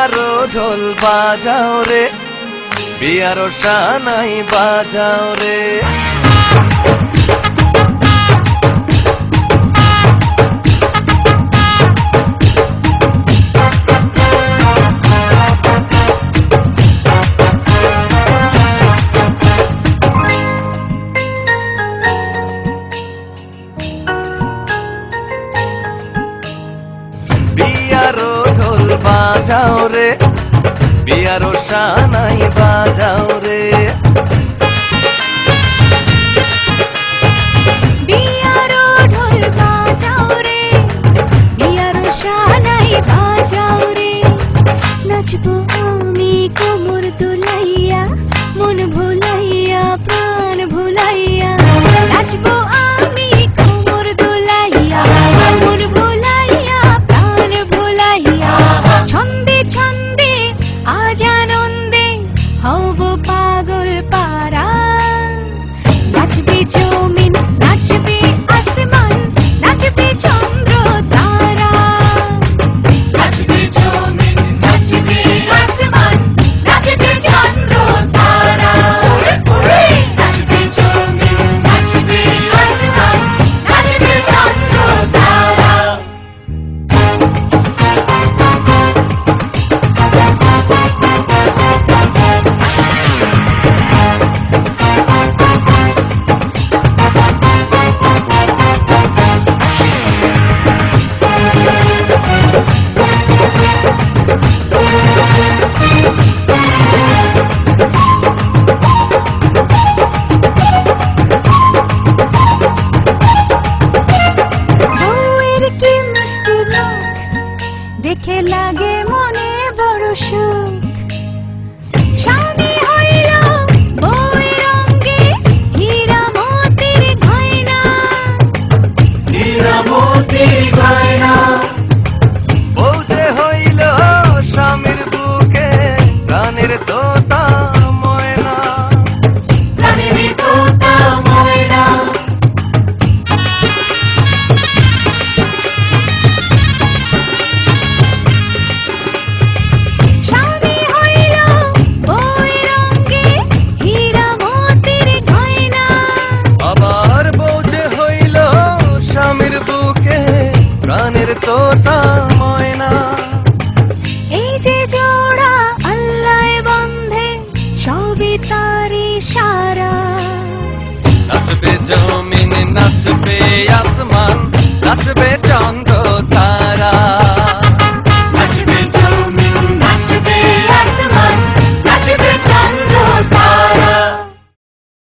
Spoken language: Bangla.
বিয়ারো ঢোল বাজাও রে, বিয়ারো সানাই বাজাও রে। বিয়ারো ঢোল বাজাও রে, বিয়ারো সানাই বাজাও রে। বিয়ারো ঢোল বাজাও রে, বিয়ারো সানাই বাজাও রে। নাচবো আমি কোমর দুলাইয়া, মন ভুলাইয়া প্রাণ ভুলাইয়া। নাচবো আমি কোমর দুলাইয়া, মন ভুলাইয়া প্রাণ ভুলাইয়া। ছন্দে ছন্দে আজ আনন্দে হব পাগল পারা। নাচবে জমিন, নাচবে আসমান, নাচবে চন্দ্র তারা। নাচবে জমিন, নাচবে আসমান, নাচবে চন্দ্র তারা। নাচবে জমিন, নাচবে আসমান, নাচবে চন্দ্র তারা। বউয়ের কি মিষ্টি মুখ, দেখে লাগে মনে বড় সুখ। স্বামী হইল বউয়ের অঙ্গে হীরা মোতির গয়না। হীরা মোতির গয়না। বউ যে হইল স্বামীর বুকে প্রাণের তোতা ময়না। প্রাণের তোতা ময়না। স্বামী হইল বউয়ের অঙ্গে হীরা মোতির গয়না। আবার বউ যে হইল স্বামীর বুকে প্রাণের তোতা ময়না। এই যে জোড়া আল্লাহ বন্ধে, সবই তার ইশারা। নাচবে জমিন, নাচবে আসমান, নাচবে চন্দ্র